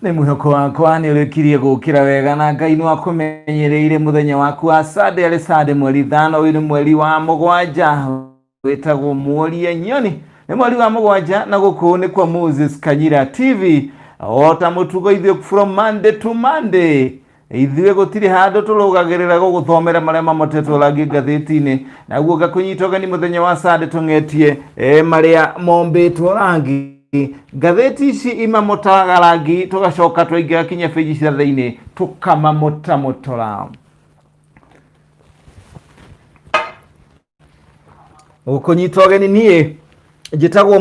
Nĩ mwĩhoko wakwa nĩ ũrĩkirie gũkĩra wega na Ngai nĩ wakũmenyereire mũthenya waku wa Sunday arĩ Sunday mweri 5 ũyũ nĩ mweri wa 7 wĩtagwo Mworia Nyoni nĩ mweri wa 7 na gũkũ nĩ kwa Moses Kanyira TV ota mũtugo ithuĩ from Monday to Monday ithuĩ gũtirĩ handũ tũrũgagĩrĩra gũgũthomera marĩa mamotetwo rangi ngathĩti-inĩ naguo ngakũnyita ũgeni mũthenya wa Sunday tũng'etie marĩa mombĩtwo rangi ngathĩti ici imamotaga rangi tugacoka twaingĩra kinya page cia thĩinĩ tukamamotamotora gũkũnyita ũgeni niĩ njĩtagwo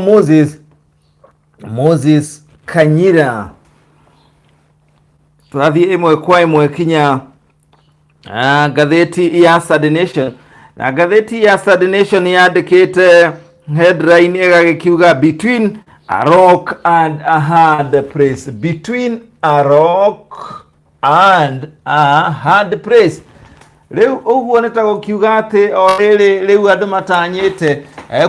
Moses Kanyira turathiĩ ĩmwe kwa ĩmwe kinya ngathĩti ya Sunday Nation na ngathĩti ya Sunday Nation yandĩkĩte headline ĩgagĩkiuga between a rock and a hard place. Between a rock and a hard place. Rĩu ũguo nĩ ta gũkiuga atĩ o rĩu andũ matanyĩte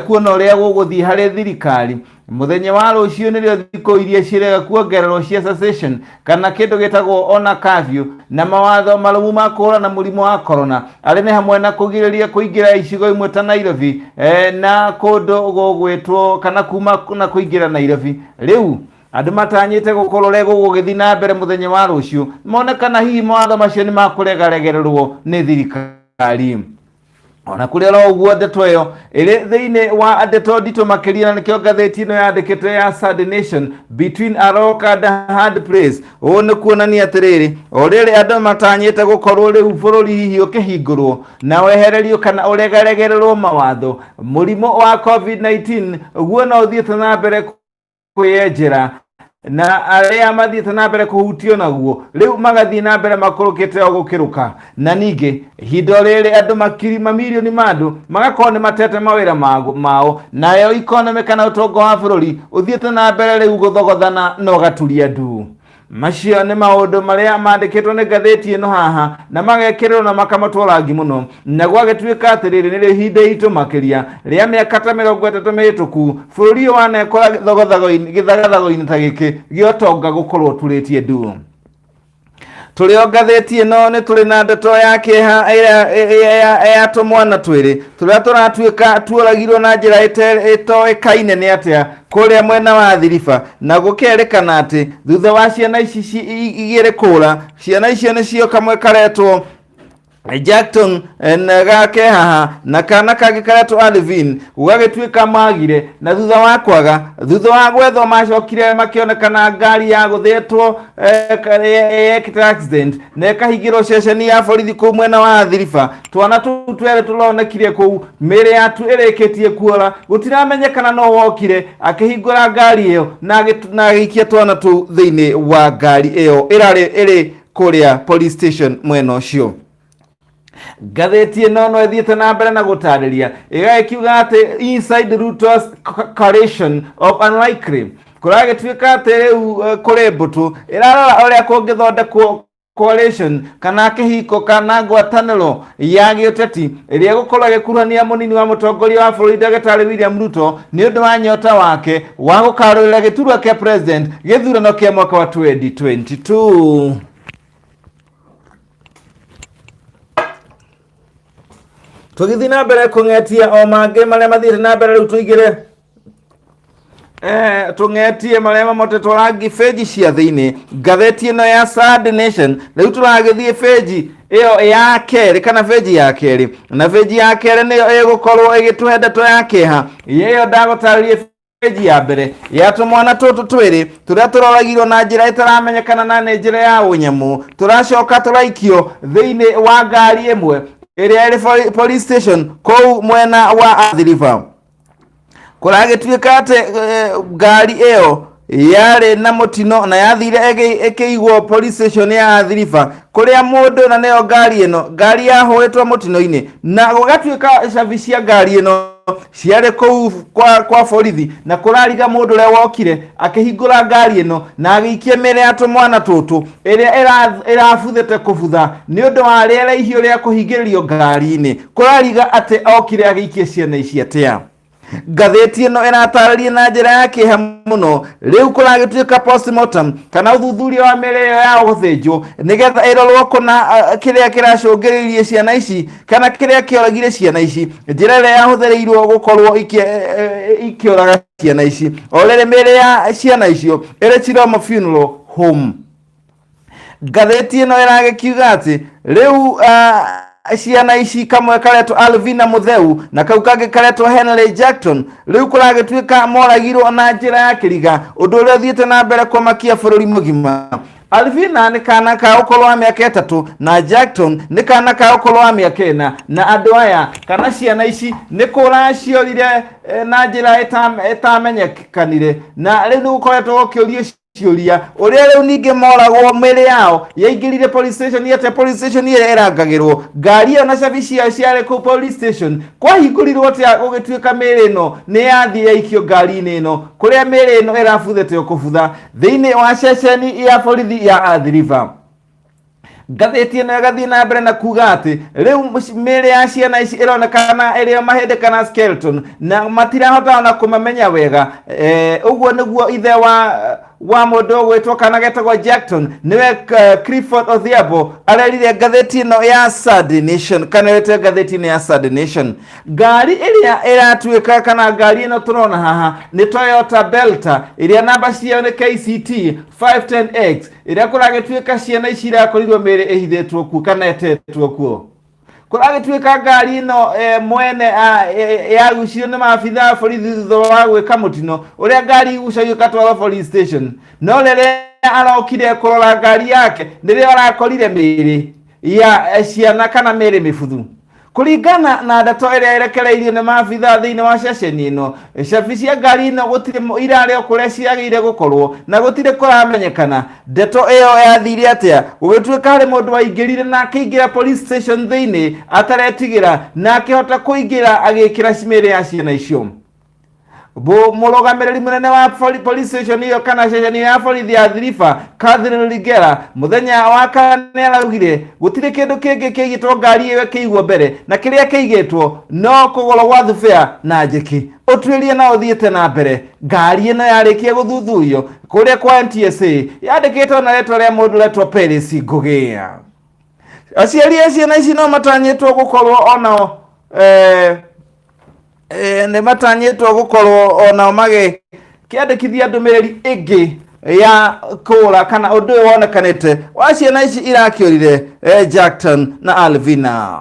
kuona ũrĩa gũgũthiĩ harĩ thirikari mũthenya wa rũciũ nĩrĩo thikũ iria cirega kuongererwo cia cessation kana kĩndũ gĩtagwo ona curfew na mawatho marũmu ma kũhũrana na mũrimũ wa corona arĩ nĩ hamwe na kũgirĩrĩria kũingĩra icigo imwe ta Nairobi na kũndũ gũgwĩtwo kana kuma na kũingĩra Nairobi. Rĩu andũ matanyĩte gũkorwo ũrĩa gũgũgĩthiĩ na mbere mũthenya wa rũciũ monekana hihi mawatho macio nĩ makũregaregererwo nĩ thirikari. Ona kũrĩ ro ũguo ndeto ĩyo ĩrĩ thĩinĩ wa ndeto nditũ makĩria na nĩkĩo ngathĩti ĩno yandĩkĩtwo ya Sunday Nation between a rock and a hard place. Ũũ nĩ kuonania atĩrĩrĩ o rĩrĩ andũ matanyĩte gũkorwo rĩu bũrũri hihi ũkĩhingũrwo na wehererio kana ũregaregererwo mawatho mũrimũ wa COVID-19 ũguo no ũthiĩte na mbere kwĩyenjera na arĩa mathiĩte na mbere kũhutio naguo rĩu magathiĩ na mbere makũrũkĩte o gũkĩrũka na ningĩ ihinda rĩrĩ andũ makiri mamirioni ma andũ magakorwo nĩ matete mawĩra mao nayo economy kana ũtonga wa bũrũri ũthiĩte na mbere rĩu gũthogothana na ũgaturia ndu. Macio nĩ maũndũ marĩa mandĩkĩtwo nĩ ngathĩti ĩno haha na magekĩrĩrwo na makamatwo rangi mũno na gwagĩtuĩka atĩrĩrĩ nĩrĩo ihinda itũ makĩria rĩa mĩaka ta 30 mĩhĩtũku bũrũri ũyũ wanekora gĩthagathago-inĩ ta gĩkĩ gĩa ũtonga gũkorwo turĩtie ndu. Tũrĩ o ngathĩti ĩno nĩ tũrĩ na ndeto ya kĩeha ya tũmwana twĩrĩ tũrĩa tũratuĩka tuoragirwo na njĩra ĩtoĩkaine nĩ atĩa kũrĩa mwena wa Thiriba na gũkerĩkana atĩ thutha wa ciana ici igĩrĩ kũra ciana icio nĩcio kamwe karetwo Jackton gake haha na kana kangĩ karetwo Alvin gũgagĩtuĩka magire na thutha wa kwaga thutha wa gwethwo macokire makĩonekana ngari ya gũthĩtwo accident na ĩkahingĩrwo ceceni ya borithi kũu mwena wa Thiriba. Twana tũu twere tũronekire kũu mĩĩrĩ yatu ĩrĩkĩtie kuora gũtiramenyekana no wokire akĩhingũra ngari ĩyo na agĩikia twana tũu thĩinĩ wa ngari ĩyo ĩrĩ kũrĩa police station mwena ũcio. Ngathĩti ĩno no ĩthiĩte na mbere na gũtarĩria ĩgagĩkiuga atĩ inside Ruto's coalition of unlikely kũragĩtuĩka atĩ rĩu kũrĩ mbũtũ ĩrarora ũrĩa kũngĩthondekwo coalition kana kĩhiko kana ngwatanĩro ya gĩũteti ĩrĩa gũkorwo ĩgĩkuruhania mũnini wa mũtongoria wa bũrũri Ndagĩtarĩ William Ruto nĩ ũndũ wa nyota wake wa gũkarũrĩra gĩturwa kĩa president gĩthurano kĩa mwaka wa 2022. Tũgĩthiĩ na mbere kũng'etia o mangĩ marĩa mathiĩte na mbere rĩu tũigĩre tũng'etie marĩa mamotetwo rangi page cia thĩinĩ ngathĩti ĩno ya Sunday Nation. Rĩu tũragĩthiĩ page ĩyo ya kerĩ kana page ya kerĩ na page ya kerĩ nĩyo ĩgũkorwo ĩgĩtũhe ndeto ya kĩeha ĩyo ndagũtarĩrie page ya mbere ya tũmwana tũtũ twĩrĩ tũrĩa tũroragirwo na njĩra ĩtaramenyekana na nĩ njĩra ya ũnyamũ tũracoka tũraikio thĩinĩ wa ngari ĩmwe ĩrĩa ĩrĩ police station kũu mwena wa Thiriba. Kũragĩtuĩka atĩ ngari ĩyo yarĩ na mũtino na yathire ĩkĩigwo police station ya Thiriba kũrĩa mũndũ na nĩyo ngari yahũrĩtwo mũtino-inĩ na gũgatuĩka cabi cia ngari ĩno ciarĩ kũu kwa borithi na kũrariga mũndũ ũrĩa wokire akĩhingũra ngari ĩno na agĩikia mĩĩrĩ ya tũmwana tũtũ ĩrĩa ĩrabuthĩte kũbutha nĩ ũndũ wa rĩera ihio rĩa kũhingĩrĩrio ngari-inĩ kũrariga atĩ okire agĩikia ciana ici atĩa. Ngathĩti ĩno ĩratarĩria na njĩra ya kĩeha mũno rĩu kũragĩtuĩka postmortem kana ũthuthuria wa mĩĩrĩ ĩyo ya gũthĩnjwo nĩgetha ĩrorwo kuna kĩrĩa kĩracũngĩrĩirie ciana ici kana kĩrĩa kĩoragire ciana ici, njĩra ĩrĩa yahũthĩrĩirwo gũkorwo ikĩũraga ciana ici, o rĩrĩ mĩĩrĩ ya ciana icio ĩrĩ Chiromo Funeral Home. Ngathĩti ĩno ĩragĩkiuga atĩ rĩu ciana ici kamwe karetwo Alvina Mutheu na kau kangĩ karetwo Henry Jackson rĩu kũragĩtuĩka moragirwo na njĩra ya kĩriga, ũndũ ũrĩa ũthiĩte na mbere kũmakia bũrũri mũgima. Alvina nĩ kana ka ũkũrũ wa mĩaka 3 na Jackson nĩ kana ka ũkũrũ wa mĩaka 4, na andũ aya kana ciana ici nĩ kũraciorire na njĩra ĩtamenyekanire, na rĩu nĩ gũkoretwo gũkĩũrio ciũria ũrĩa rĩu ningĩ moragwo mĩĩrĩ yao yaingĩrire police station yete police station ĩrĩa ĩrangagĩrwo ngari ĩyo na cabi ciao ciarĩ kũu police station. Kwahingũrirwo atĩa gũgĩtuĩka mĩĩrĩ ĩno nĩ yathiĩ yaikio ngari-inĩ ĩno kũrĩa mĩĩrĩ ĩno ĩrabuthĩte kũbutha thĩinĩ wa ceceni ya borithi ya Athi River. Ngathĩti ĩno ĩgathiĩ na mbere na kuga atĩ rĩu mĩĩrĩ ya ciana ici ĩronekana ĩrĩ mahĩndĩ kana skeleton na matirahota ona kũmamenya wega. Ũguo nĩguo ithe wa mũndũ ũgwĩtwo kana getagwo Jackson nĩwe Clifford Odhiambo arerire ngathĩti ĩno ya Sunday Nation kana wete ngathĩti-inĩ ya Sunday Nation. Ngari ĩrĩa ĩratuĩka kana ngari ĩno tũrona haha nĩ Toyota Belta ĩrĩa namba ciao nĩ KCT 510X ĩrĩa kũragĩtuĩka ciana ici irakorirwo mĩĩrĩ ĩhithĩtwo kuo kana etetwo kuo. Kũragĩtuĩka ngari ĩno mwene yagucirio nĩ maabithaa borithi thutha wa gwĩka mũtino ũrĩa ngari igucagio ĩgatwarwo police station, no rĩrĩa arokire kũrora ngari yake nĩrĩo arakorire mĩĩrĩ ya ciana kana mĩĩrĩ mĩbuthu. Kũringana na ndeto ĩrĩa ĩrekereirio nĩ maabithaa thĩinĩ wa ceceni ĩno, cabi cia ngari ĩno gũtirĩ irarĩ kũrĩa ciagĩrĩire gũkorwo na gũtirĩ kũramenyekana. Ndeto ĩyo yathire atĩa gũgĩtuĩka harĩ mũndũ waingĩrire na akĩingĩra police station thĩinĩ ataretigĩra na akĩhota kũingĩra agĩkĩra mĩĩrĩ ya ciana icio. Mũrũgamĩrĩri mũnene wa police station ĩyo kana ceceni ya borithi ya Athi River Catherine Ligera mũthenya wa kana nĩ araugire gũtirĩ kĩndũ kĩngĩ kĩigĩtwo ngari ĩyo kĩigwo mbere na kĩrĩa kĩigĩtwo no kũgũrwo gwa thubĩa na njeki. Ũtuĩria na ũthiĩte na mbere, ngari ĩno yarĩkia gũthuthurio kũrĩa kwa NTSA yandĩkĩtwo na rĩtwa rĩa mũndũ ũretwo Paris Ngũgĩa. Aciari a ciana ici no matanyĩtwo gũkorwo onao nĩ matanyĩtwo gũkorwo onao magĩkĩandĩkithia ndũmĩrĩri ĩngĩ ya kũũra kana ũndũ ũyũ wonekanĩte wa ciana ici irakĩũrire Jackson na Alvina.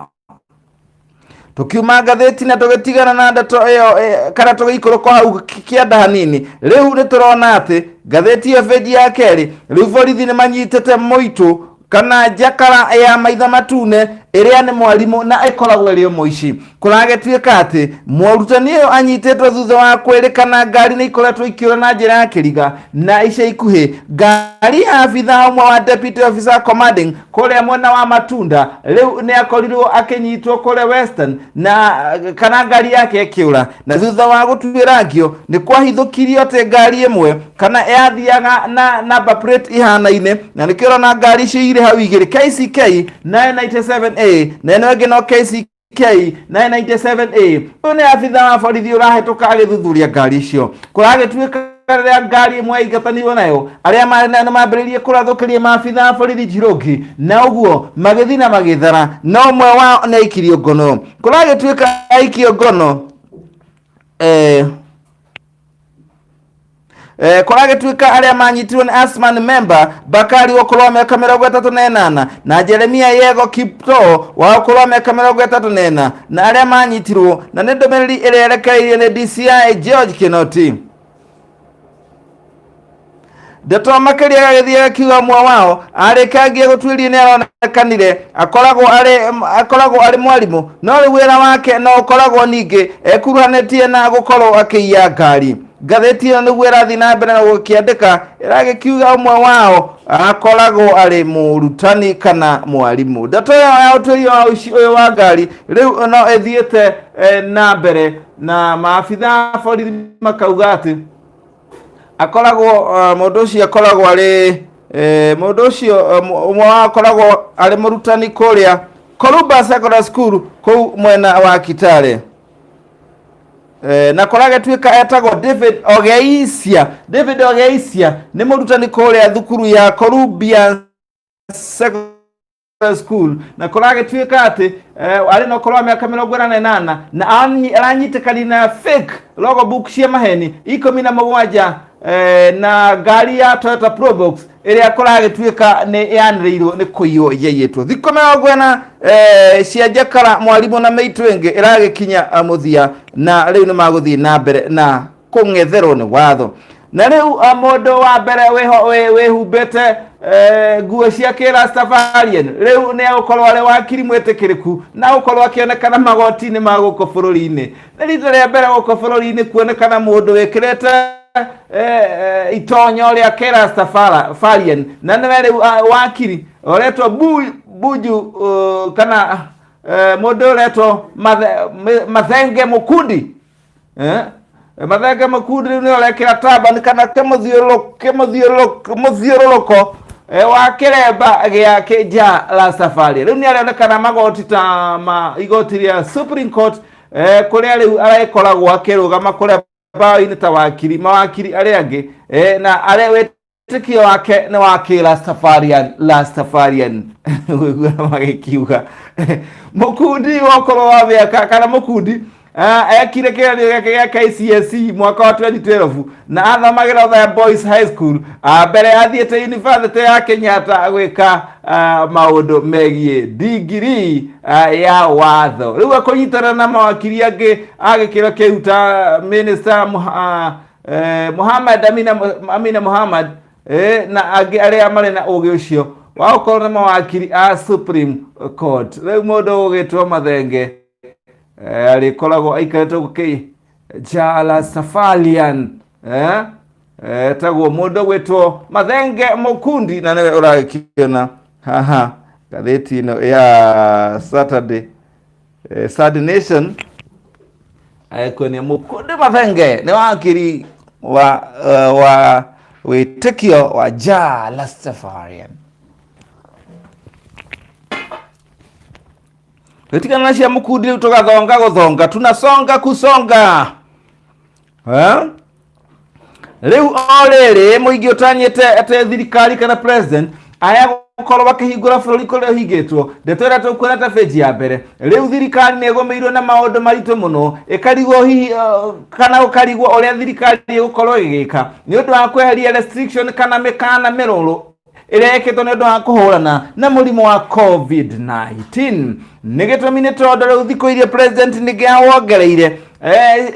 Tukiuma ngathĩti na tũgĩtigana na ndeto ĩyo kana tũgĩikũrũka hau kĩanda hanini, rĩu nĩ tũrona atĩ ngathĩti ĩyo bĩnji ya kerĩ rĩu borithi nĩ manyitĩte mũitũ kana njakara ya maitho matune ĩrĩa nĩ mwarimũ na ĩkoragwo ĩrĩ mũici. Kũragĩtuĩka atĩ mũrutani ũyũ anyitĩtwo thutha wa kwĩrĩkana ngari nĩ ikoretwo ikĩũra na njĩra ya kĩriga, na ica ikuhĩ ngari ya abithaa ũmwe wa deputy officer commanding kũrĩa mwena wa Matunda rĩu nĩ akorirwo akĩnyitwo kũrĩa Western na kana ngari yake ĩkĩũra, na thutha wa gũtuĩrangio nĩ kwahithũkirio atĩ ngari ĩmwe kana yathiaga na number plate ihanaine, na nĩkĩo ũrona ngari icio irĩ hau igĩrĩ KCK 997A na ĩno ĩngĩ no KCK 997A. Ũyũ nĩ abithaa wa borithi ũrahĩtũka agĩthuthuria ngari icio. Kũragĩtuĩka rĩrĩa ngari ĩmwe yaingatanirwo nayo arĩa mambĩrĩirie kũrathũkĩria maabithaa borithi Njirũngi na ũguo magĩthiĩ na magĩthara, no ũmwe wao nĩ aikirio ngono. Kũragĩtuĩka aikio ngono kũragĩtuĩka arĩa manyitirwo nĩ Asman member Bakari wa ũkũrũ wa mĩaka 38 na Jeremia Yego Kipto wa ũkũrũ wa mĩaka 34 na arĩa manyitirwo na nĩ ndũmĩrĩri ĩrĩa yerekereirio nĩ DCI George Kinoti. Ndeto makĩria gagĩthiĩ gakiuga ũmwe wao arĩkangie gũtuĩria nĩ aronekanire akoragwo arĩ mwarimũ, no rĩu wĩra wake no ũkoragwo ningĩ ekuruhanĩtie na gũkorwo akĩiya ngari. Ngathĩti ĩyo nĩguo ĩrathiĩ na mbere na gũkĩandĩka ĩragĩkiuga ũmwe wao akoragwo arĩ mũrutani kana mwarimũ. Ndeto ĩyo ya ũtuĩria wa ũici ũyũ wa ngari rĩu no ĩthiĩte na mbere na maabithaa borithi makauga atĩ akoragwo mũndũ ũcio akoragwo arĩ mũndũ ũcio ũmwe wao akoragwo arĩ mũrutani kũrĩa Koruba Secondary School kũu mwena wa Kitale. na korage twika etagwo David Ogeithia ni murutani kuria thukuru ya Columbia Secondary School na korage twika ati ari no korwa miaka 48 na aranyitikani na fake logbook cia maheni 17 na gari ya Toyota Probox iria korage twika ni yaniriirwo ni kuiyo yeyetwo thikũ 40 cia jakara mwarimu na meitwenge iragikinya muthia na riu ni maguthii na mbere na kung'etherwo ni watho na riu mundu wa mbere wehumbete nguo cia Rastafarian riu ni agukorwo ari wakiri mwetikiriku na ukorwo akionekana magoti-ini ma guko bururi-ini na rito ria mbere guko bururi-ini kuonekana mundu wikirete itonyo ria Rastafarian na nere wakiri oretwo buju kana mundu oretwo Mathenge Mukundi Mathenge Mukundi ni orekira taban kana muthiũrũrũko wa kiremba giake ja Rastafarian riu ni arionekana magoti ta igoti ria Supreme Court kuria riu arakoragwo akirugama kuria bao-ini ta mawakiri aria angi na aria wetikio wake ni wa Rastafarian magikiuga Mukundi wakorwo wa miaka kana Mukundi ekire kigeranio gĩake gĩa KCSE mwaka wa 2012 na athomagira Othaya Boys High School mbere athiĩte University ya Kenyatta gwĩka maũndũ megie degree ya watho rĩu akũnyitana na mawakiri angĩ agĩkĩro kĩu ta Minister Amina Mohammed na angĩ arĩa marĩ na ũgĩ ũcio wa gũkorwo na mawakiri a Supreme Court rĩu mũndũ ũgĩtwo Mathenge alikoragwo aikarete guki ja Rastafarian tagwo mundu gwetwo Mathenge Mukundi na niwe urakiona haha gatheti ino ya Sad Nation aikoni Mukundi Mathenge ni wakiri wa witikio wa ja Rastafarian Katika nasi ya Mukundi kutoka guthonga tunasonga kusonga riu orere muingi utanyete ate thirikari kana president aya gukorwo bakihingura bururi kuria hingitwo ndetwera tukwera ta page ya mbere riu thirikari ni egomeirwo na maundu maritu muno ikarigwo hihi kana ukarigwo uria thirikari igukorwo igika ni undu wa kweheria restriction kana mikana miruru ireketwo ni undu wa kuhurana na murimu wa COVID-19 nigitũmi tondu riu thikũ iria president nĩgĩawongereire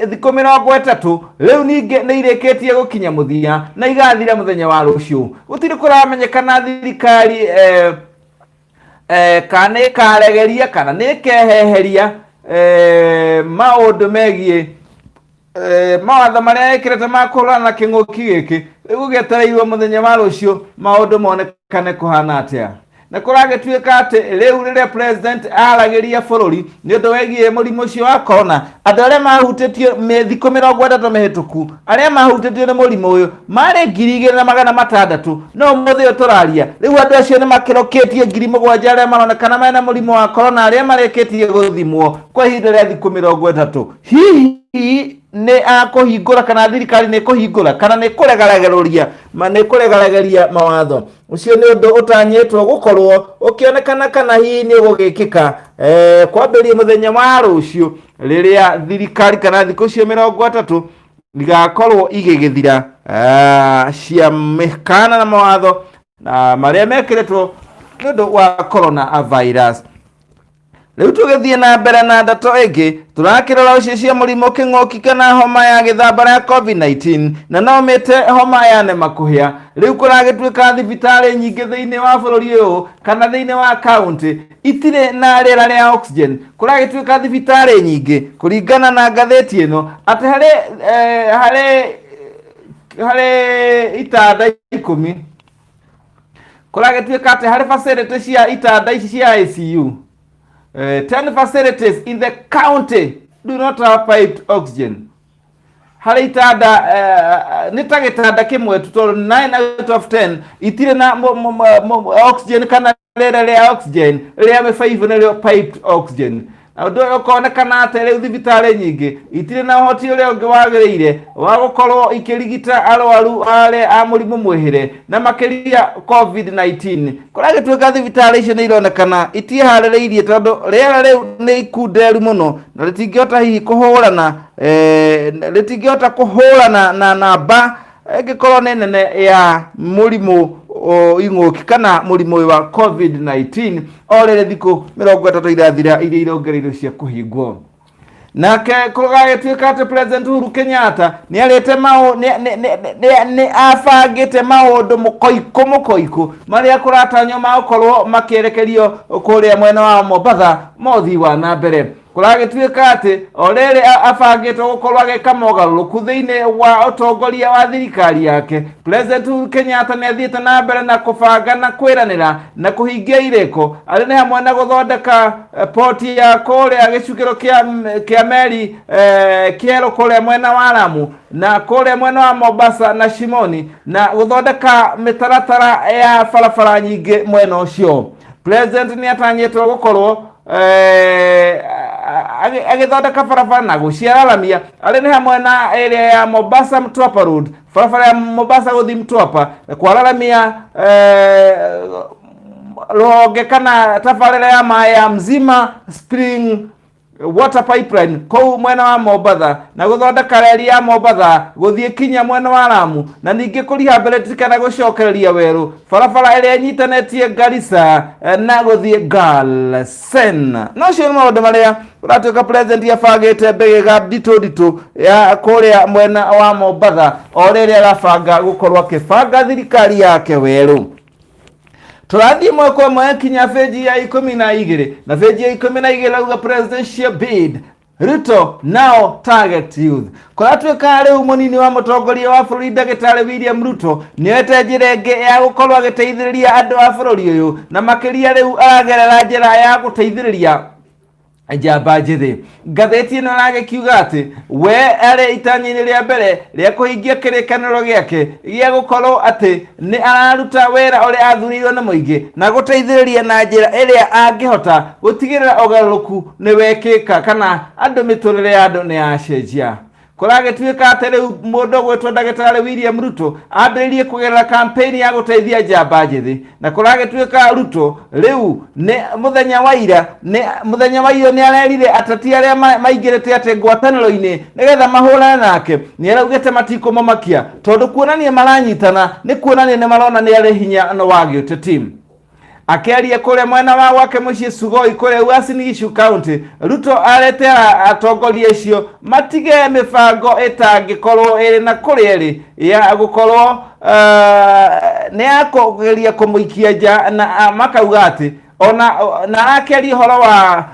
thikũ 30 riu ningĩ nĩ irĩkĩtie gũkinya mũthia na igathira mũthenya wa rũciũ gũtirĩ kũramenyekana thirikari kana ĩkaregeria kana nĩĩkeheheria maũndũ megie mawatho marĩa ĩkĩrĩte ma kũhũrana na kĩng'ũki gĩkĩ gũgĩetereirwo mũthenya wa rũciũ maũndũ monekane kũhana atĩa na kũragĩtuĩka atĩ rĩu rĩrĩa president aragĩria bũrũri nĩ ũndũ wĩgiĩ mũrimũ ũcio wa corona andũ arĩa mahutĩtio thikũ 60 mĩhĩtũku arĩa mahutĩtio nĩ mũrimũ ũyũ marĩ 2,600 no ũmũthĩ ũyũ tũraria rĩu andũ acio nĩ makĩrũkĩtie 7,000 arĩa maronekana mena mũrimũ wa corona arĩa marĩkĩtie gũthimwo kwa ihinda rĩa thikũ 30 hihi nĩ akũhingũra kana thirikari nĩ kũhingũra kana nĩ kũregereria mawatho ucio nĩ ũndũ ũtanyĩtwo gũkorwo ũkĩonekana kana hihi nĩ ũgũgĩkĩka kwambĩrĩria mũthenya wa rũciũ rĩrĩa thirikari kana thikũ cio 30 igakorwo igĩgĩthira cia mĩkana na mawatho na marĩa mekĩrĩtwo nĩ ũndũ wa coronavirus. Riu tugithie na mbere na ndato ĩngĩ turakĩrora ũcicia mũrimũ kĩng'ũki kana homa ya gĩthambara ya COVID-19 na no mĩte homa ya nemakuhia riu kũragĩtuĩka thibitarĩ nyingĩ thĩinĩ wa bũrũri ũyũ kana thĩinĩ wa kaunti itirĩ na rĩera rĩa oxygen kũragĩtuĩka thibitarĩ nyingĩ kũringana na ngathĩti ĩno atĩ harĩ itanda 10 kũragĩtuĩka atĩ harĩ facility cia itanda ici cia ICU 10 facilities in the county do not have piped oxygen. Harĩ itanda nĩ ta gĩtanda kĩmwe tondũ 9 out of 10 itirĩ na oxygen kana rĩera rĩa oxygen rĩa mĩbaibũ nĩrĩo piped oxygen. ndo yokonekana atere thibitari nyingi itire na hoti ule onge wagirire wa gukorwo ikirigita arwaru ale a murimu mwihire na makiria COVID-19 kurage tweka thibitari icio ni ironekana itihaririirie tondu riera riu ni ikunderu muno na ritingihota hihi kuhurana ritingihota kuhurana na namba gikorwo ni nene ya murimu ing'uki kana murimu wa COVID-19 orere thiku 30 irathira iria irongereirwo cia kuhingwo nake kurage twikate President Uhuru Kenyatta ni arete ni afagite maundu mukoiko maria kuratanyo makorwo makierekerio kuria mwena wa Mombasa mothi wa na mbere kurage twikate orere afagite gukorwo ageka mogaruruku thiine wa utongoria wa thirikari yake. President Uhuru Kenyatta ni athiite na mbere na kubanga na kwiranira na kuhingia ireko ari ni hamwe na guthondeka poti ya kuria gicukiro kia meri kiero kuria mwena wa Lamu na kuria mwena wa Mombasa na Shimoni na guthondeka mitaratara ya barabara nyingi mwena ucio. President ni atanyitwo gukorwo agithondeka barabara na guciararamia ari ni hamwe na area ya Mombasa Mtwapa Road, barabara ya Mombasa guthi Mtwapa kwararamia roge kana tafarira ya maya mzima spring water pipeline kou mwena wa Mombasa na guthondeka reli ya Mombasa guthie kinya mwena wa Lamu na ningi kuriha mbere tikana gucokereria weru barabara ĩrĩa nyitanĩtie Garissa na guthie Galsen. No cio maũndũ marĩa uratuĩka president yabangĩte mbegega nditũ ya kuria mwena wa Mombasa o rĩrĩa arabanga gukorwo akĩbanga thirikari yake weru. Turathie mwako mwe kinya feji ya 12 na feji ya 12 lauga presidential bid Ruto now target youth. Kuratuĩka rĩu munini wa mũtongoria wa bũrũri Ndagĩtarĩ William Ruto nĩoete njĩra ĩngĩ ya gukorwo agĩteithĩrĩria andũ a bũrũri ũyũ na makĩria rĩu aragerera njĩra ya gũteithĩrĩria njamba njithi. Ngathĩti ĩno nagĩkiuga atĩ we arĩ itanya-inĩ rĩa mbere rĩa kũhingia kĩrĩkanĩro gĩake gĩa gũkorwo atĩ nĩ araruta wĩra ũrĩa athurĩirwo nĩ mũingĩ na gũteithĩrĩria na njĩra ĩrĩa angĩhota gũtigĩrĩra ũgarũrũku nĩ wekĩka kana andũ mĩtũrĩre ya andũ nĩ yacenjia. Kuragĩtuĩka atĩ rĩu mũndũ ũgwĩtwo Ndagĩtarĩ William Ruto ambĩrĩirie kũgerera kampeni ya gũteithia njamba njithi na kuragĩtuĩka Ruto rĩu nĩ mũthenya wa ira nĩ arerire ateti arĩa maingĩrĩte atĩ ngwatanĩro-inĩ nĩgetha mahũrane nake nĩ araugĩte matikũmũmakia tondũ kuonania maranyitana nĩ kuonania nĩ marona nĩ arĩ hinya wa gĩũteti. Akiaria kuria mwena wa wake muciĩ Sugoi kuria Uasin Gishu County, Ruto aretera atongoria icio matige mibango ĩtangĩkorwo ĩrĩ na kũrĩa ya gukorwo nĩ akũgeria kũmũikia nja na makauga atĩ ona na akeria horo wa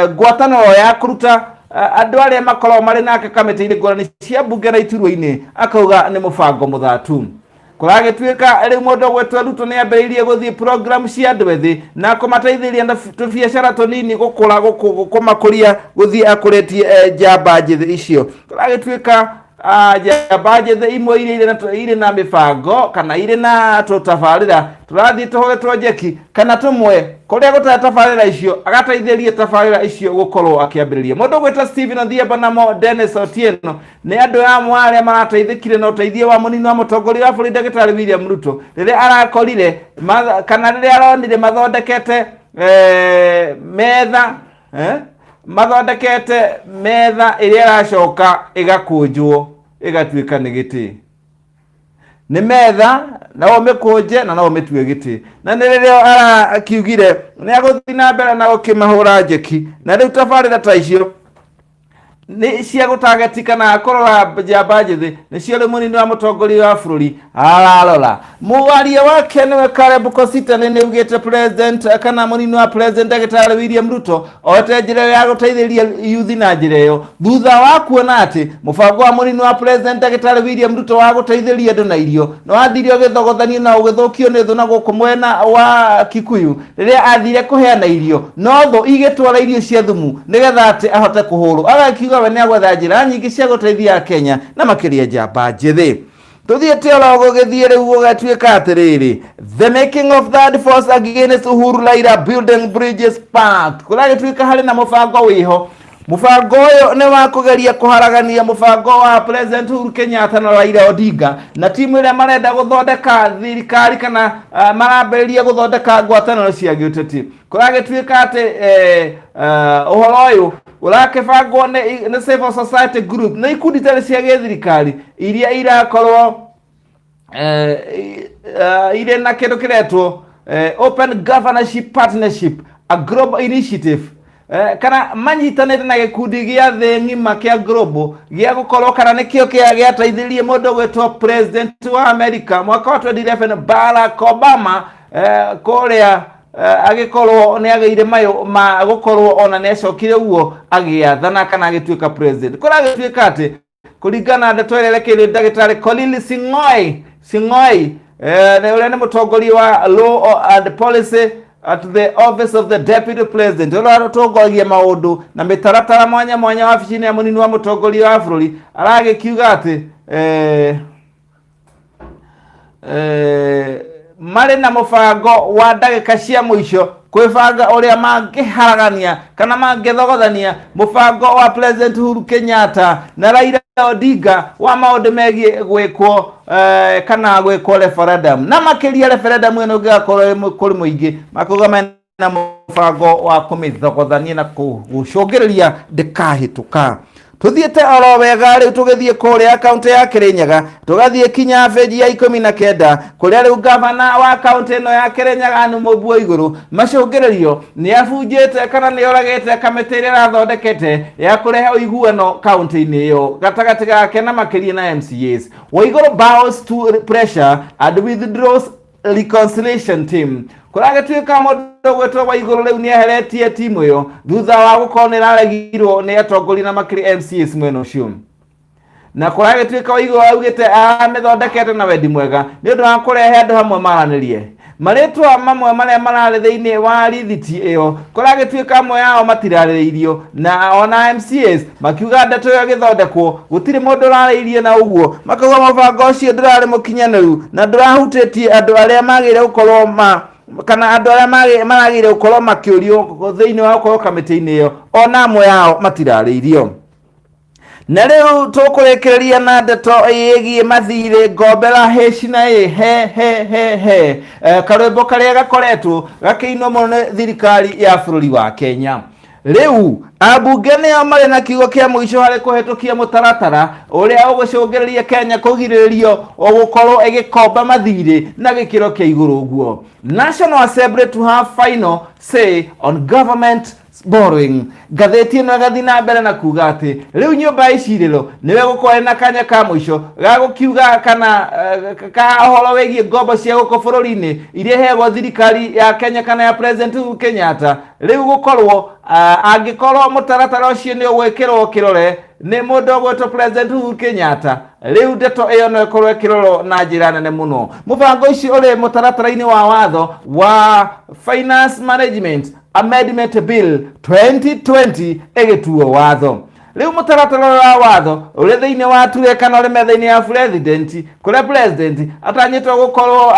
ngwatanĩro ya kũruta andũ arĩa makorwo marĩ nake kamĩtĩ-inĩ ngũrani cia mbunge na iturwa-inĩ akauga nĩ mũbango mũthatu. Kuragĩtuĩka rĩu mũndũ ũgwĩtwo Ruto nĩ ambĩrĩirie gũthiĩ program cia andũ ethĩ na kũmateithĩrĩria na tũbiacara tũnini gũkũra kũmakũria gũthiĩ akũrĩtie njamba njithi icio. Kuragĩtuĩka njamba njithi imwe irĩ na mĩbango kana irĩ na tũtabarĩra tũrathiĩ tũhũrĩtwo njeki kana tũmwe kũrĩa gũtarĩ tabarĩra icio agateithĩrie tabarĩra icio gũkorwo akĩambĩrĩria. Mũndũ ũgwĩtwo Stephen Odhiambo na Dennis Otieno nĩ andũ amwe arĩa marateithĩkire na ũteithio wa mũnini wa mũtongoria wa bũrũri Ndagĩtarĩ William Ruto rĩrĩa arakorire kana rĩrĩa aronire mathondekete metha ĩrĩa ĩracoka ĩgakũnjwo ĩgatuĩka nĩ gĩtĩ. Nĩ metha na ũmĩkũnje na no ũmĩtue gĩtĩ na nĩ rĩrĩa arakiugire nĩ agũthiĩ na mbere na gũkĩmahũra njeki na rĩu tabarĩra ta icio nĩ cia gũtagetika na kũrora njamba njithi nĩcio rĩu mũnini wa mũtongoria wa bũrũri ararora. Mũwaria wake nĩwe Caleb Kositany nĩ augĩte president kana mũnini wa president Ndagĩtarĩ William Ruto oete njĩra ya gũteithĩrĩria youth na njĩra ĩyo thutha wa kuona atĩ mũbango wa mũnini wa president Ndagĩtarĩ William Ruto wa gũteithĩrĩria andũ na irio nĩ wathirio gĩthogothanio na ũgĩthũkio nĩ thũ na gũkũ mwena wa Kikuyu rĩrĩa athire kũheana irio no thũ igĩtwara irio cia thumu nĩgetha atĩ ahote kũhũrwo. Agakiuga we nĩ agwetha njĩra nyingĩ cia gũteithia Kenya na makĩria njamba njithi. tuthiete orogo githie riu ugatuika atiriri the making of that force against Uhuru Raila building bridges path kura gituika hari na mubango wiho mubango uyu ni wa kugeria kuharagania mubango wa President Uhuru Kenyatta na Raila Odinga na timu ile marenda guthondeka thirikari kana marambĩrĩria guthondeka ngwatanĩro cia gĩũteti kura gituika ati uhoro uyu urakebangwo ni civil society group na ikundi tari cia gĩthirikari iria irakorwo ire na kindu kiretwo open governorship partnership a global initiative kana manyitanĩte na gĩkundi gĩa thĩ ng'ima kĩa global gĩa gukorwo kana nikio gĩateithirie mũndũ gwĩtwo president wa America mwaka wa 2011 Barack Obama kuria agikorwo ni ageire mayo ma gukorwo ona necokire uo agiathana kana agituika president kura agituika ati kuringana na twererekeire ndagitari Colin Sing'oei ne ule ni mutongoria wa law and policy at the office of the deputy president ula rutongoria maundu na mitaratara mwanya wabici-ini ya munini wa mutongoria wa bururi aragikiuga ati mari na mubango wa ndagika cia muico kwibanga uria mangiharagania kana mangithogothania mubango wa President Uhuru Kenyatta na Raila Odinga wa maundu megie gwikwo kana gwikwo referendum na makiria referendum ino gakorwo kuri muingi makuga mena mubango wa kumithogothania na gucungiriria ndikahituka tuthiete oro wega riu tugithie kuria akaunti ya Kirinyaga tugathie kinya feji ya 19 kuria riu governor wa akaunti ino ya Kirinyaga ni Mbeu iguru macungiririo ni abunjite kana ni oragite kamiti ira rathondekete ya kurehe uiguano kaunti-ini iyo gatagati gake na makiria na MCAs Waiguru bows to pressure and withdraws reconciliation team kuragatuika mundu gwetwo Waiguru riu ni eheretie timu iyo thutha wa gukorwo ni raregirwo ni atongori na makiri MCAs mwena ucio na kuragatuika Waiguru augite amethondekete na wendi mwega ni undu wa kurehe andu hamwe maranirie maritwa mamwe maria marari thiini wa rithiti iyo kuragituika amwe yao matirariirio na ona MCAs makiuga ndeto yo githondekwo gutiri mundu urariirie na uguo makauga mubango ucio ndirari mukinyaniru na ndurahutĩtie andu aria magire gukorwo kana andu aria maragire gukorwo makiurio thiini wa gukorwo kamiti-ini iyo ona amwe yao matirariirio na riu tukurekereria na ndeto yegie mathire ngombera hecina he karwimbo karia gakoretwo gakiinwo muno ni thirikari ya bururi wa Kenya riu abunge nio mari na kiugo kia muico hari kuhetukia mutaratara uria ugucungiriria Kenya kugiririo ugukorwo igikomba mathire na gikiro kia iguru guo National Assembly to have final say on government borrowing gatheti ino gathi na mbere na kuga ati riu nyumba iciriro niwe gukorwo na kanya ka muico ga gukiuga kana ka horo wegie ngombo cia guko bururi-ini iria heagwo thirikari ya Kenya kana ya President Uhuru Kenyatta riu gukorwo angikorwo mutaratara ucio ni ugwikirwo kirore ni mundu ugwetwo President Uhuru Kenyatta riu ndeto iyo no ikorwo kiroro na njira nene muno mubango ucio uri mutaratara-ini wa watho wa Finance Management Amendment Bill 2020 egituo watho riu mutaratara wa watho uri thiini wa turekana uri metha-ini ya president kuria president atanyitwo gukorwo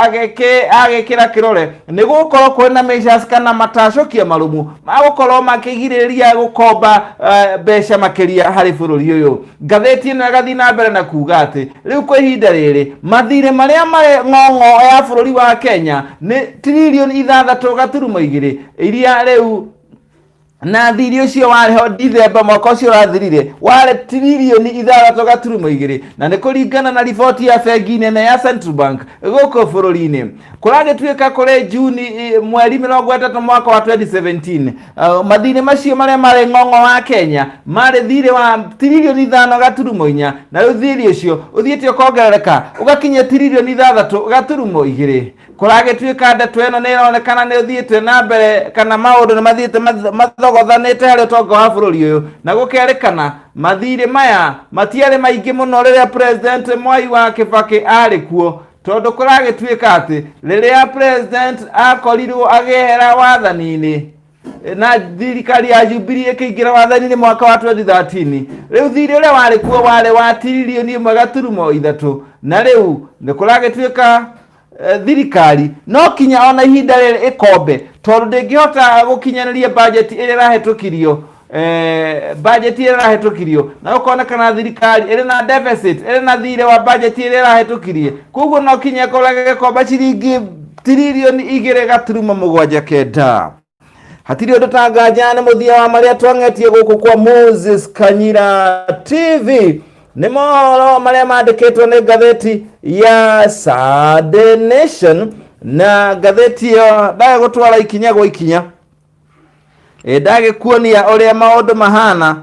agikira kirore ni gukorwo kwina measures kana matacokia marumu magukorwo makigiriria gukomba mbeca makiria hari bururi uyu ngatheti ino agathi na mbere na kuga ati riu kwa ihinda riri mathire maria mari ng'ong'o ya bururi wa Kenya ni trilioni 6.2 iria riu na thiri ucio wariho December mwaka ucio rathirire ware trilioni 6.2 na ni kuringana na riboti ya bengi nene ya Central Bank guko bururi-ini kuragituika kuri Juni mweri 30 mwaka wa 2017 mathire macio maria mari ng'ong'o wa Kenya mari thire wa trilioni 5.4 na riu thiri ucio uthiete kuongerereka ugakinya trilioni 6.2 kuragituika ndeto ino ni ironekana ni uthiete na mbere kana maundu ni mathiete mathogothanite hari utonga wa bururi uyu na gukerikana mathire maya matiari maingi muno riria President Mwai wa Kibaki ari kuo tondu kuragituika ati riria president akorirwo agehera wathani-ini na thirikari ya Jubilee ĩkĩingĩra wathani-inĩ mwaka wa 2013 rĩu thirĩ ũrĩa warĩ kuo warĩ wa tiririoni 1.3 na rĩu nĩ kũragĩtuĩka thirikari no kinya ona ihinda rĩrĩ ĩkombe tondũ ndĩngĩhota gũkinyanĩria budget ĩrĩa ĩrahĩtũkirio budget ĩrĩa ĩrahĩtũkirio na ũkonekana thirikari ĩrĩ na deficit ĩrĩ na thirĩ wa budget ĩrĩa ĩrahĩtũkirie koguo no kinya ĩkorage gĩkombe ciringi tiririoni 2.79 hatirĩ ũndũ ta nganja nĩ mũthia wa marĩa twang'etie gũkũ kwa Moses Kanyira TV nĩ mohoro marĩa mandĩkĩtwo nĩ ngathĩti ya Sunday Nation na ngathĩti ĩyo ndagĩgũtwara ikinya gwa ikinya ndagĩkuonia ũrĩa maũndũ mahana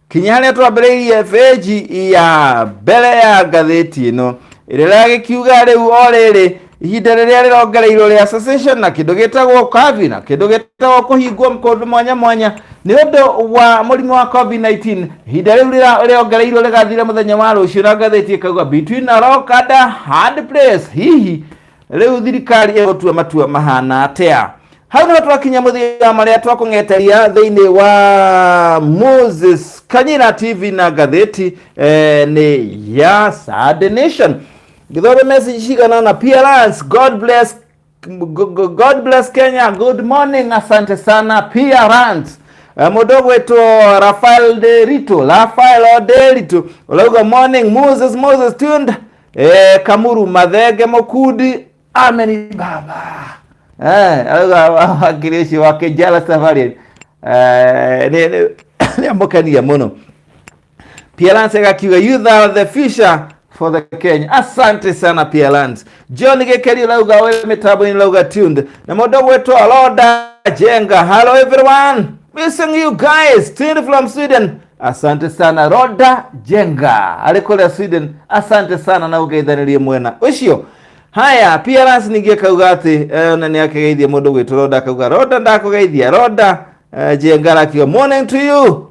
kinya harĩa twambĩrĩirie page ya mbere ya ngathĩti ĩno ĩrĩa ĩragĩkiuga rĩu o rĩrĩ ihinda rĩrĩa rĩrongereirwo rĩa cessation na kĩndũ gĩtagwo COVID na kĩndũ gĩtagwo kũhingwo kũndũ mwanya mwanya nĩ ũndũ wa mũrimũ wa COVID-19 ihinda rĩu rĩrongereirwo rĩgathira mũthenya wa rũciũ na ngathĩti ĩkauga between a rock and a hard place hihi rĩu thirikari ĩgũtua matua mahana atĩa hau nĩho twakinya mũthia marĩa twakũng'eteria thĩinĩ wa Moses Kanyira TV na ngathĩti nĩ ya Sunday Nation githore message cigana na PRance God bless Kenya good morning asante sana PRance mũndũ gwĩtwo Rafael de Rito olauga morning Moses tuned Kamuru Mathenge Mukudi amen baba alauga akirishi wake jala safari ni ambokania muno PRance agakiuga you are the fisher for the Kenya asante sana PRance John Gekeri lauga we mitambo ni lauga tuned na mũndũ gwĩtwo Roda Jenga hello everyone missing you guys tuned from Sweden asante sana Roda Jenga alikole Sweden asante sana na ugeithanirie mwena ucio haya PRance ningie kauga ati na ni akegeithia mũndũ gwĩtwo Roda kauga Roda ndakugeithia Roda Jenga akiwa morning to you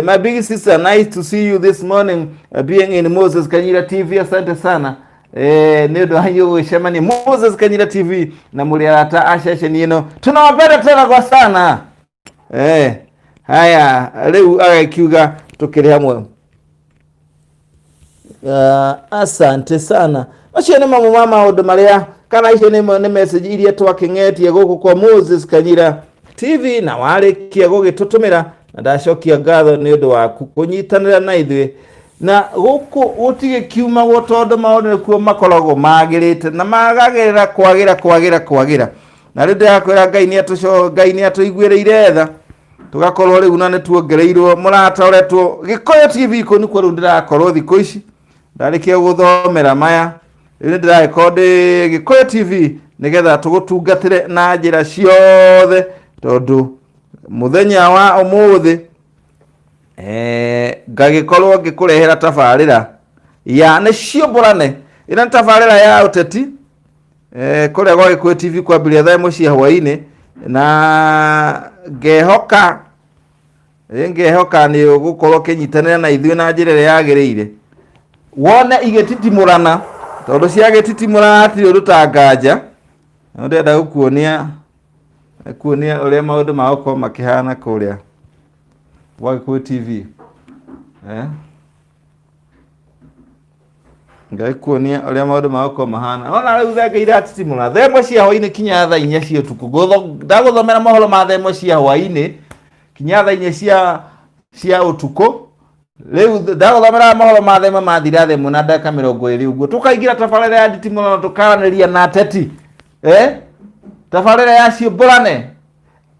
my big sister nice to see you this morning being in Moses Kanyira TV asante sana nĩ ũndũ wanyu gwĩcemania Moses Kanyira TV na mũrĩ arata aceceni ĩno tunawapenda tena kwa sana haya rĩu agakiuga tukĩrĩ hamwe asante sana acio nĩ mamwe ma maũndũ marĩa kana icio nĩ message iria twakĩng'etie gũkũ kwa Moses Kanyira TV na warĩkia gũgĩtũtũmĩra na ndacokia ngatho nĩ ũndũ waku kũnyitanĩra na ithuĩ na gũkũ gũtigĩ kiuma tondũ maũndũ nĩkuo makoragwo magĩrĩte na magagĩrĩra kwagĩra na rĩu ndĩrakwĩra Ngai nĩ atũiguĩrĩire tha tugakorwo rĩu na nĩ tuongereirwo mũrata ũretwo Gĩkũyũ TV kũ nĩkuo rĩu ndĩrakorwo thikũ ici ndarĩkia gũthomera maya rĩu ndĩragĩkorwo ndĩ Gĩkũyũ TV nĩgetha tũgũtungatĩre na njĩra ciothe tondũ muthenya wa ũmũthĩ ngagĩkorwo ngĩkũrehera tabarĩra ya nĩ ciũmbũrane ĩna tabarĩra ya ũteti kũrĩa gwa Gĩkũyũ TV kwambĩrĩria thaa 1 cia hwaĩ-inĩ na ngehoka nĩ ũgũkorwo kĩnyitanĩra na ithuĩ na njĩra ĩrĩa yagĩrĩire wone igĩtitimũrana tondũ ciagĩtitimũrana hatirĩ ũndũ ta nganja na ndĩrenda gũkuonia ũrĩa maũndũ magũkorwo makĩhana kũrĩa gwa Gĩkũyũ TV ngaikuonia ũrĩa maũndũ magũkorwo mahana ona rĩu thenga iratitimũra thaa 1 cia hwaĩ-inĩ kinya thaa 4 cia ũtukũ ndagũthomera mohoro ma thaa 1 cia hwaĩ-inĩ kinya thaa 4 cia ũtukũ rĩu ndagũthomera mohoro ma thaa 1 mathira thaa 1 na ndagĩka 20 ũguo tũkaingĩra tabarĩra ya nditimũra na tũkaranĩria na ateti tabarĩra ya ciũmbũrane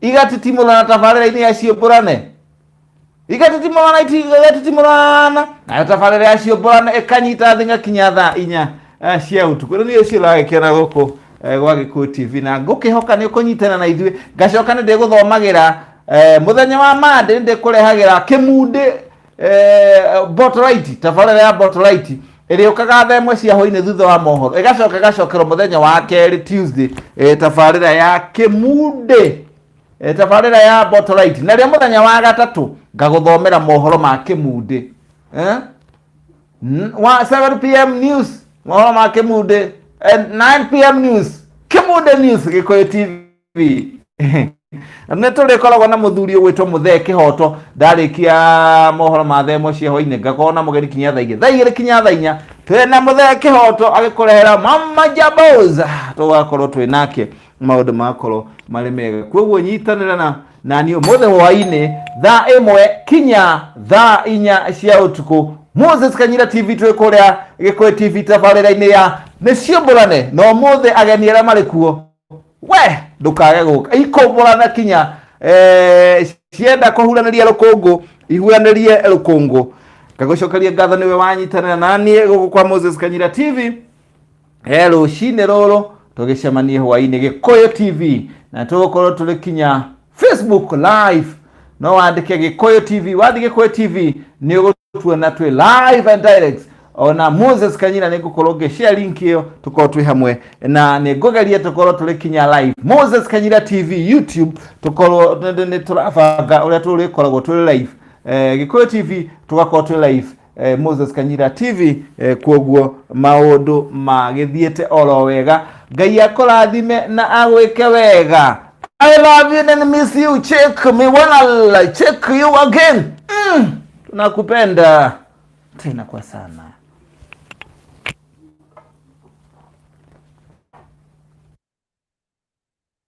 igatitimũra na tabarĩra-inĩ ya ciũmbũrane igatitimũrana na tabarĩra ya ciũmbũrane ĩkanyita thĩ ngakinya thaa 4 cia ũtukũ rĩu nĩ ũcio ũragĩkĩona gũkũ gwa Gĩkũyũ TV na ngũkĩhoka nĩ ũkũnyitana na ithuĩ ngacoka nĩ ndĩgũthomagĩra mũthenya wa Monday nĩ ndĩkũrehagĩra kĩmundĩ Botlight tabarĩra ya Botlight ĩrĩa ũkaga thaa 1 cia hwaĩ-inĩ thutha wa mohoro ĩgacokerwo mũthenya wa kerĩ Tuesday tabarĩra ya kĩmundĩ tabarĩra ya Botlight na rĩo mũthenya wa gatatũ ngagũthomera mohoro ma kĩmundĩ 7 PM news mohoro ma kĩmundĩ 9 PM news kĩmundĩ news Gĩkũyũ TV Netole koragwo na muthuri ugwitwo Muthee Kihoto ndarikia mohoro mathemo cia hoine ngakona mugeni kinya thaigire kinya thainya twena Muthee Kihoto agikurehera Mama Jaboza tugakorwo twinake maundu makorwo mari mega kwoguo nyitanira na niyo mothe hwaine thaa 1 kinya thaa 4 cia utuku Moses Kanyira TV twikuria Gikuyu TV tabarira-ini ya niciomborane no mothe ageni ara mari kuo we ndukage guka ikomborana kinya cienda kuhuraniria rukungu ihuanirie rukungu kagucokeria ngatho niwe wanyitanira nanie guku kwa Moses Kanyira TV rucine roro tugicemanie hwaini Gikuyu TV na tugukorwo tuli kinya Facebook live no wandike Gikuyu TV wathi Gikuyu TV ni ugutuona twi live and direct ona Moses Kanyira nigukorwo ngishare link iyo tukorwo twi hamwe na nigugeria tukorwo tuli kinya live Moses Kanyira TV YouTube tukorwo ni turabanga uria turikoragwo tuli live Gikuyu TV tugakorwo twi live Moses Kanyira TV kwoguo maundu magithiete oro wega Ngai akorathime na agwike wega. I love you and miss you. Check me wanna check you again. Tunakupenda tena kwa sana.